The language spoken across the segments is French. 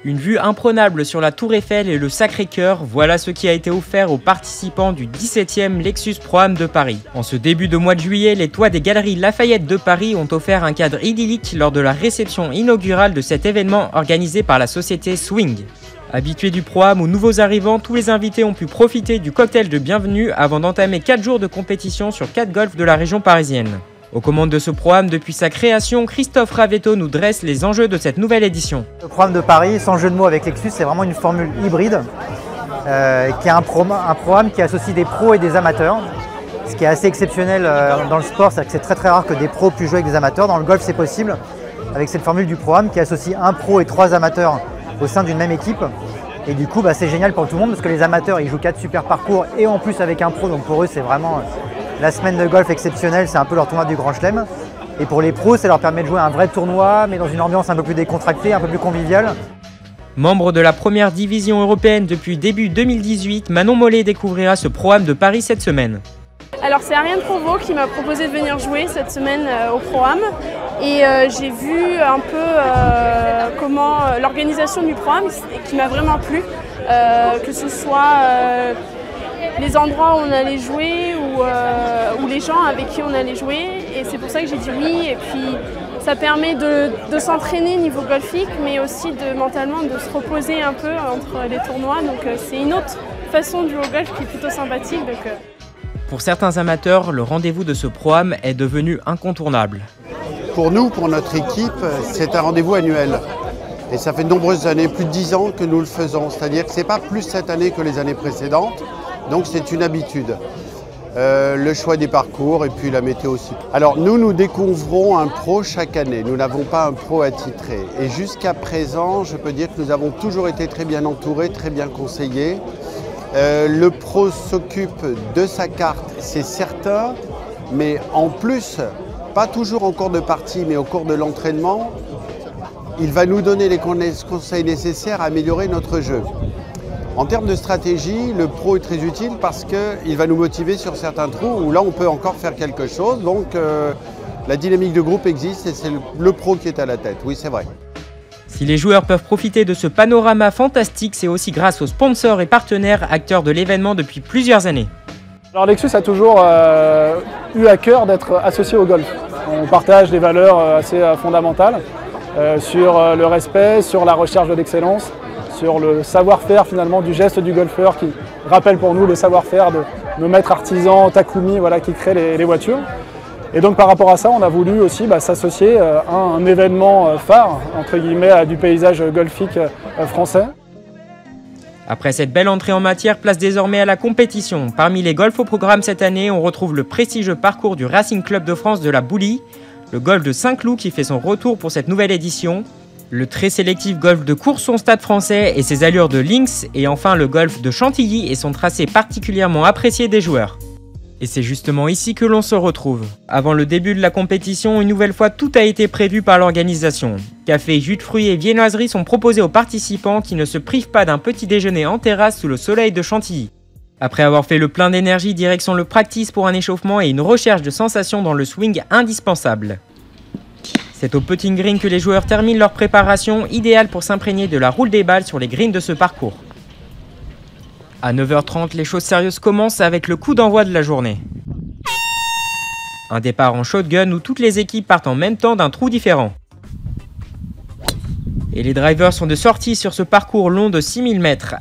Une vue imprenable sur la Tour Eiffel et le Sacré-Cœur, voilà ce qui a été offert aux participants du 17e Lexus Pro-Am de Paris. En ce début de mois de juillet, les toits des Galeries Lafayette de Paris ont offert un cadre idyllique lors de la réception inaugurale de cet événement organisé par la société Swing. Habitués du Pro-Am aux nouveaux arrivants, tous les invités ont pu profiter du cocktail de bienvenue avant d'entamer 4 jours de compétition sur 4 golfs de la région parisienne. Aux commandes de ce Pro-Am depuis sa création, Christophe Ravetto nous dresse les enjeux de cette nouvelle édition. Le Pro-Am de Paris, sans jeu de mots avec Lexus, c'est vraiment une formule hybride qui est un Pro-Am qui associe des pros et des amateurs. Ce qui est assez exceptionnel dans le sport, c'est que c'est très rare que des pros puissent jouer avec des amateurs. Dans le golf, c'est possible avec cette formule du Pro-Am qui associe un pro et 3 amateurs au sein d'une même équipe. Et du coup, c'est génial pour tout le monde parce que les amateurs, ils jouent 4 super parcours et en plus avec un pro. Donc pour eux, c'est vraiment la semaine de golf exceptionnelle, c'est un peu leur tournoi du Grand Chelem. Et pour les pros, ça leur permet de jouer un vrai tournoi, mais dans une ambiance un peu plus décontractée, un peu plus conviviale. Membre de la première division européenne depuis début 2018, Manon Mollet découvrira ce Pro-Am de Paris cette semaine. Alors c'est Ariane Provost qui m'a proposé de venir jouer cette semaine au Pro-Am et j'ai vu un peu comment l'organisation du Pro-Am qui m'a vraiment plu, que ce soit les endroits où on allait jouer ou les gens avec qui on allait jouer, et c'est pour ça que j'ai dit oui. Et puis ça permet de s'entraîner niveau golfique, mais aussi mentalement de se reposer un peu entre les tournois, donc c'est une autre façon de jouer au golf qui est plutôt sympathique. Pour certains amateurs, le rendez-vous de ce Pro-Am est devenu incontournable. Pour nous, pour notre équipe, c'est un rendez-vous annuel. Et ça fait de nombreuses années, plus de 10 ans que nous le faisons. C'est-à-dire que ce n'est pas plus cette année que les années précédentes. Donc c'est une habitude. Le choix des parcours et puis la météo aussi. Alors nous découvrons un pro chaque année. Nous n'avons pas un pro attitré. Et jusqu'à présent, je peux dire que nous avons toujours été très bien entourés, très bien conseillés. Le pro s'occupe de sa carte, c'est certain, mais en plus, pas toujours en cours de partie, mais au cours de l'entraînement, il va nous donner les conseils nécessaires à améliorer notre jeu. En termes de stratégie, le pro est très utile parce qu'il va nous motiver sur certains trous où là on peut encore faire quelque chose. Donc la dynamique de groupe existe et c'est le pro qui est à la tête, oui c'est vrai. Si les joueurs peuvent profiter de ce panorama fantastique, c'est aussi grâce aux sponsors et partenaires acteurs de l'événement depuis plusieurs années. Alors Lexus a toujours eu à cœur d'être associé au golf. On partage des valeurs assez fondamentales sur le respect, sur la recherche de l'excellence, sur le savoir-faire finalement du geste du golfeur qui rappelle pour nous le savoir-faire de nos maîtres artisans Takumi qui créent les voitures. Et donc par rapport à ça, on a voulu aussi s'associer à un événement phare entre guillemets du paysage golfique français. Après cette belle entrée en matière, place désormais à la compétition. Parmi les golfs au programme cette année, on retrouve le prestigieux parcours du Racing Club de France de la Boulie, le golf de Saint-Cloud qui fait son retour pour cette nouvelle édition, le très sélectif golf de Courson Stade Français et ses allures de links, et enfin le golf de Chantilly et son tracé particulièrement apprécié des joueurs. Et c'est justement ici que l'on se retrouve. Avant le début de la compétition, une nouvelle fois, tout a été prévu par l'organisation. Café, jus de fruits et viennoiseries sont proposés aux participants qui ne se privent pas d'un petit déjeuner en terrasse sous le soleil de Chantilly. Après avoir fait le plein d'énergie, direction le practice pour un échauffement et une recherche de sensations dans le swing indispensable. C'est au putting green que les joueurs terminent leur préparation, idéale pour s'imprégner de la roule des balles sur les greens de ce parcours. À 9h30, les choses sérieuses commencent avec le coup d'envoi de la journée. Un départ en shotgun où toutes les équipes partent en même temps d'un trou différent. Et les drivers sont de sortie sur ce parcours long de 6000 mètres.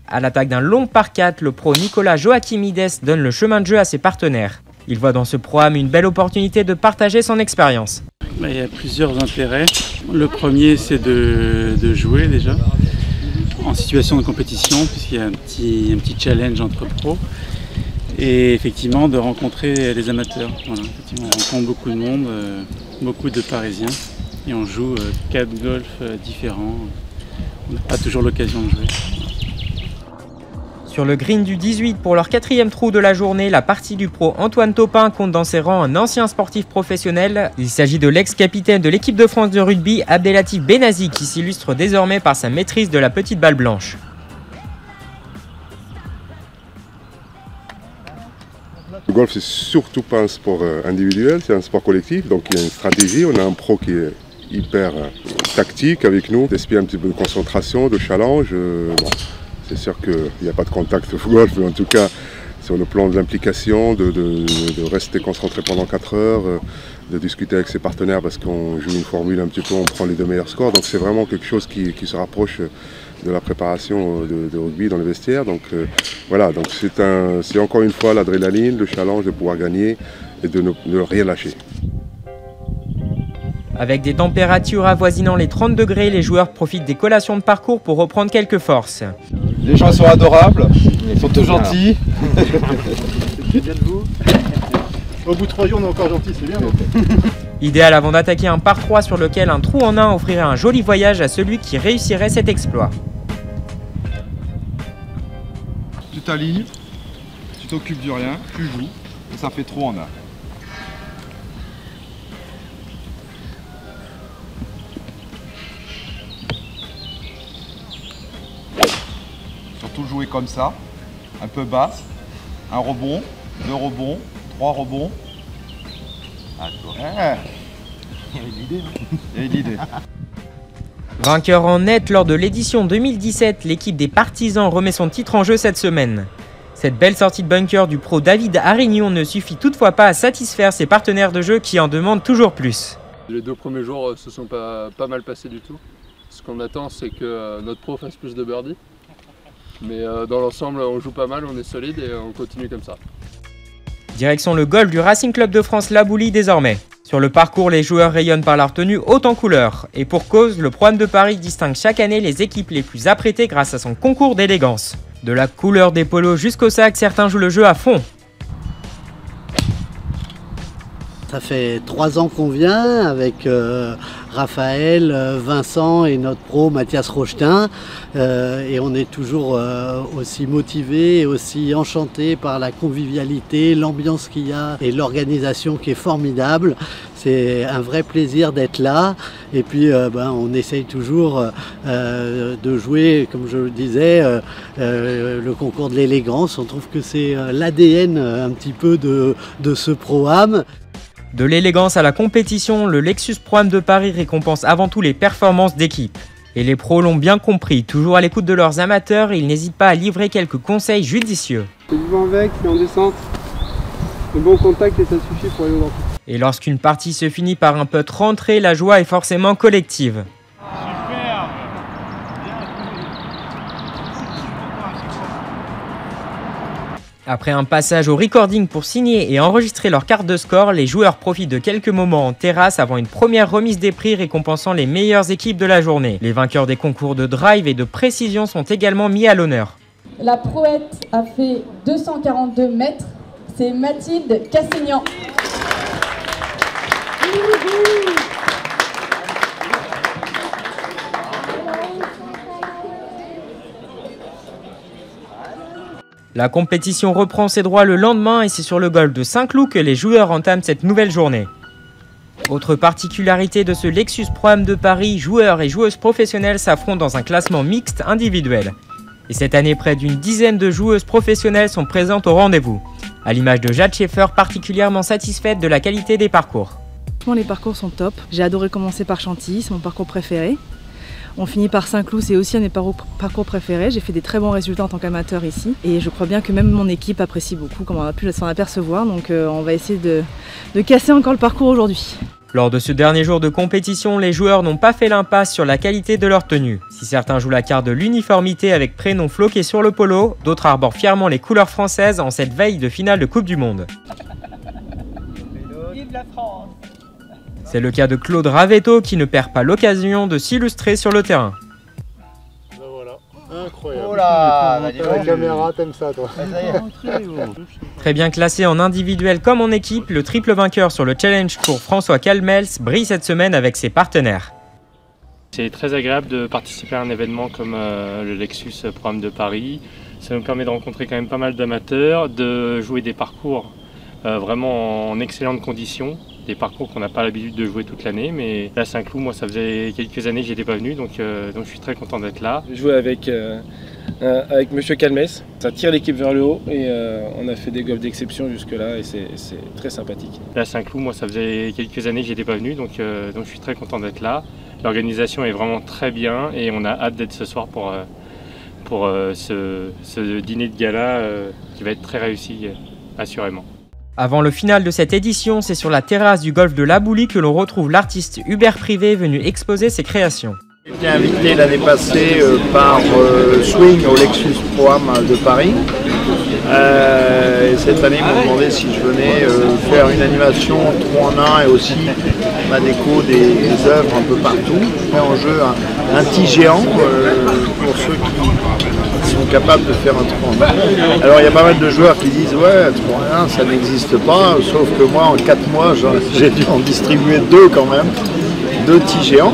À l'attaque d'un long par 4, le pro Nicolas Joachimides donne le chemin de jeu à ses partenaires. Il voit dans ce Pro-Am une belle opportunité de partager son expérience. Il y a plusieurs intérêts. Le premier, c'est de jouer déjà en situation de compétition, puisqu'il y a un petit challenge entre pros. Et effectivement, de rencontrer les amateurs. Voilà, effectivement, on rencontre beaucoup de monde, beaucoup de Parisiens. Et on joue 4 golfs différents. On n'a pas toujours l'occasion de jouer. Sur le green du 18 pour leur 4e trou de la journée, la partie du pro Antoine Topin compte dans ses rangs un ancien sportif professionnel. Il s'agit de l'ex-capitaine de l'équipe de France de rugby, Abdelatif Benazi, qui s'illustre désormais par sa maîtrise de la petite balle blanche. Le golf, c'est surtout pas un sport individuel, c'est un sport collectif, donc il y a une stratégie. On a un pro qui est hyper tactique avec nous, d'esprit un petit peu de concentration, de challenge. Bon, c'est sûr qu'il n'y a pas de contact au golf, mais en tout cas sur le plan de l'implication, de rester concentré pendant 4 heures, de discuter avec ses partenaires parce qu'on joue une formule un petit peu, on prend les 2 meilleurs scores. Donc c'est vraiment quelque chose qui se rapproche de la préparation de rugby dans les vestiaires. Donc voilà, donc c'est encore une fois l'adrénaline, le challenge de pouvoir gagner et de ne rien lâcher. Avec des températures avoisinant les 30 degrés, les joueurs profitent des collations de parcours pour reprendre quelques forces. Les gens sont adorables, ils sont tous gentils. C'est bien de vous. Au bout de 3 jours, on est encore gentils, c'est bien. Idéal avant d'attaquer un par 3 sur lequel un trou en 1 offrirait un joli voyage à celui qui réussirait cet exploit. Tu t'alignes, tu t'occupes du rien, tu joues, et ça fait trou en 1. Surtout jouer comme ça, un peu basse, un rebond, 2 rebonds, 3 rebonds. Ah, tu vois. Il y avait de l'idée. Il y avait de l'idée. Vainqueur en net lors de l'édition 2017, l'équipe des Partisans remet son titre en jeu cette semaine. Cette belle sortie de bunker du pro David Arignon ne suffit toutefois pas à satisfaire ses partenaires de jeu qui en demandent toujours plus. Les 2 premiers jours se sont pas mal passés du tout. Ce qu'on attend, c'est que notre pro fasse plus de birdies. Mais dans l'ensemble, on joue pas mal, on est solide et on continue comme ça. Direction le golf du Racing Club de France La Boulie désormais. Sur le parcours, les joueurs rayonnent par leur tenue haute en couleur. Et pour cause, le Pro-Am de Paris distingue chaque année les équipes les plus apprêtées grâce à son concours d'élégance. De la couleur des polos jusqu'au sac, certains jouent le jeu à fond. Ça fait 3 ans qu'on vient avec Raphaël, Vincent et notre pro Mathias Rochetin. Et on est toujours aussi motivés et aussi enchantés par la convivialité, l'ambiance qu'il y a et l'organisation qui est formidable. C'est un vrai plaisir d'être là. Et puis on essaye toujours de jouer, comme je le disais, le concours de l'élégance. On trouve que c'est l'ADN un petit peu de ce Pro-Am. De l'élégance à la compétition, le Lexus Pro-Am de Paris récompense avant tout les performances d'équipe. Et les pros l'ont bien compris, toujours à l'écoute de leurs amateurs, ils n'hésitent pas à livrer quelques conseils judicieux. C'est du vent avec, c'est en descente, le bon contact et ça suffit pour aller au grand. Et lorsqu'une partie se finit par un putt rentré, la joie est forcément collective. Après un passage au recording pour signer et enregistrer leur carte de score, les joueurs profitent de quelques moments en terrasse avant une première remise des prix récompensant les meilleures équipes de la journée. Les vainqueurs des concours de drive et de précision sont également mis à l'honneur. La prouette a fait 242 mètres, c'est Mathilde Cassignan. La compétition reprend ses droits le lendemain et c'est sur le golf de Saint-Cloud que les joueurs entament cette nouvelle journée. Autre particularité de ce Lexus Pro-Am de Paris, joueurs et joueuses professionnelles s'affrontent dans un classement mixte individuel. Et cette année, près d'une dizaine de joueuses professionnelles sont présentes au rendez-vous. À l'image de Jade Schaeffer, particulièrement satisfaite de la qualité des parcours. Les parcours sont top. J'ai adoré commencer par Chantilly, c'est mon parcours préféré. On finit par Saint-Cloud, c'est aussi un de mes parcours préférés. J'ai fait des très bons résultats en tant qu'amateur ici. Et je crois bien que même mon équipe apprécie beaucoup, comme on a pu s'en apercevoir. Donc on va essayer de casser encore le parcours aujourd'hui. Lors de ce dernier jour de compétition, les joueurs n'ont pas fait l'impasse sur la qualité de leur tenue. Si certains jouent la carte de l'uniformité avec prénom floqué sur le polo, d'autres arborent fièrement les couleurs françaises en cette veille de finale de Coupe du Monde. Vive la France! C'est le cas de Claude Ravetto qui ne perd pas l'occasion de s'illustrer sur le terrain. Ben voilà, incroyable. Oh là, la caméra, t'aimes ça toi. Très bien classé en individuel comme en équipe, le triple vainqueur sur le Challenge Tour François Calmels brille cette semaine avec ses partenaires. C'est très agréable de participer à un événement comme le Lexus Pro-Am de Paris. Ça nous permet de rencontrer quand même pas mal d'amateurs, de jouer des parcours vraiment en excellentes conditions. Des parcours qu'on n'a pas l'habitude de jouer toute l'année, mais là Saint-Cloud, moi ça faisait quelques années que j'y étais pas venu, donc je suis très content d'être là. Jouer avec avec Monsieur Calmès. Ça tire l'équipe vers le haut et on a fait des golfs d'exception jusque-là et c'est très sympathique. Là, Saint-Cloud, moi ça faisait quelques années que j'étais pas venu, donc je suis très content d'être là. L'organisation est vraiment très bien et on a hâte d'être ce soir pour ce dîner de gala qui va être très réussi, assurément. Avant le final de cette édition, c'est sur la terrasse du golf de La Boulie que l'on retrouve l'artiste Hubert Privé venu exposer ses créations. J'ai été invité l'année passée par Swing au Lexus Pro-Am de Paris. Et cette année, ils m'ont demandé si je venais faire une animation 3 en 1 et aussi ma déco des œuvres un peu partout. Je mets en jeu un petit géant pour ceux qui sont capables de faire un 3 en 1. Alors il y a pas mal de joueurs qui disent ouais, 3 en 1 ça n'existe pas, sauf que moi en 4 mois j'ai dû en distribuer 2 quand même, 2 petits géants.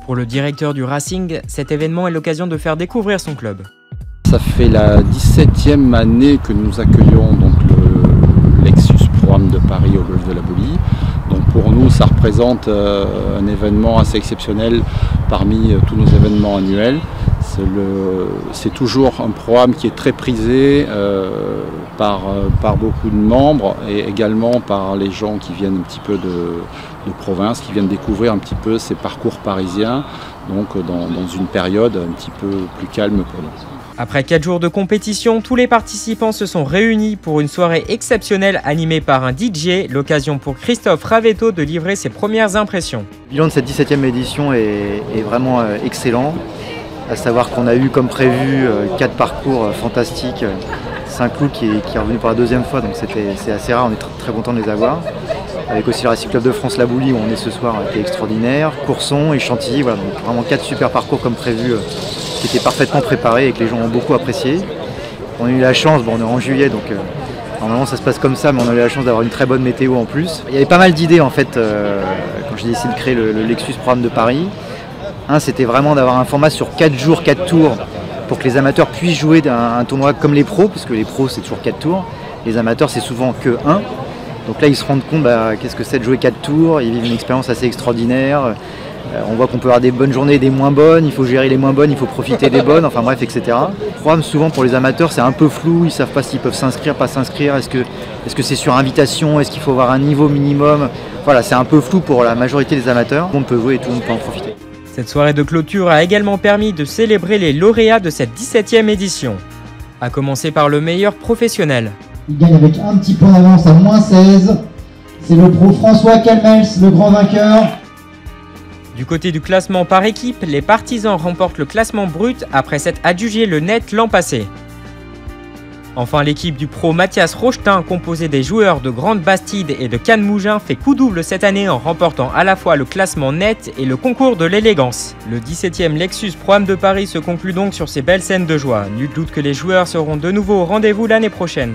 Pour le directeur du Racing, cet événement est l'occasion de faire découvrir son club. Ça fait la 17e année que nous accueillons donc le Lexus Pro-Am de Paris au golf de La Boulie. Donc pour nous, ça représente un événement assez exceptionnel parmi tous nos événements annuels. C'est toujours un programme qui est très prisé par beaucoup de membres et également par les gens qui viennent un petit peu de province, qui viennent découvrir un petit peu ces parcours parisiens, donc dans une période un petit peu plus calme pour nous. Après 4 jours de compétition, tous les participants se sont réunis pour une soirée exceptionnelle animée par un DJ, l'occasion pour Christophe Ravetto de livrer ses premières impressions. Le bilan de cette 17e édition est vraiment excellent, à savoir qu'on a eu comme prévu 4 parcours fantastiques, Saint-Cloud qui est revenu pour la 2e fois, donc c'est assez rare, on est très content de les avoir. Avec aussi le Racing Club de France La Boulie où on est ce soir qui est extraordinaire, Courson et Chantilly, voilà, donc vraiment 4 super parcours comme prévu qui étaient parfaitement préparés et que les gens ont beaucoup apprécié. On a eu la chance, on est en juillet donc normalement ça se passe comme ça, mais on a eu la chance d'avoir une très bonne météo en plus. Il y avait pas mal d'idées en fait quand j'ai décidé de créer le Lexus Pro-Am de Paris. C'était vraiment d'avoir un format sur 4 jours, 4 tours pour que les amateurs puissent jouer un tournoi comme les pros, parce que les pros c'est toujours 4 tours, les amateurs c'est souvent que 1. Donc là ils se rendent compte qu'est-ce que c'est de jouer 4 tours, ils vivent une expérience assez extraordinaire. On voit qu'on peut avoir des bonnes journées et des moins bonnes, il faut gérer les moins bonnes, il faut profiter des bonnes, enfin bref, etc. Le programme souvent pour les amateurs c'est un peu flou, ils ne savent pas s'ils peuvent s'inscrire, pas s'inscrire, est-ce que c'est sur invitation, est-ce qu'il faut avoir un niveau minimum. Voilà, c'est un peu flou pour la majorité des amateurs, tout le monde peut jouer et tout le monde peut en profiter. Cette soirée de clôture a également permis de célébrer les lauréats de cette 17e édition. À commencer par le meilleur professionnel. Il gagne avec un petit point d'avance à -16. C'est le pro François Calmels, le grand vainqueur. Du côté du classement par équipe, les partisans remportent le classement brut après s'être adjugé le net l'an passé. Enfin, l'équipe du pro Mathias Rochetin, composée des joueurs de Grande Bastide et de Cannes-Mougins, fait coup double cette année en remportant à la fois le classement net et le concours de l'élégance. Le 17e Lexus Pro-Am de Paris se conclut donc sur ces belles scènes de joie. Nul doute que les joueurs seront de nouveau au rendez-vous l'année prochaine.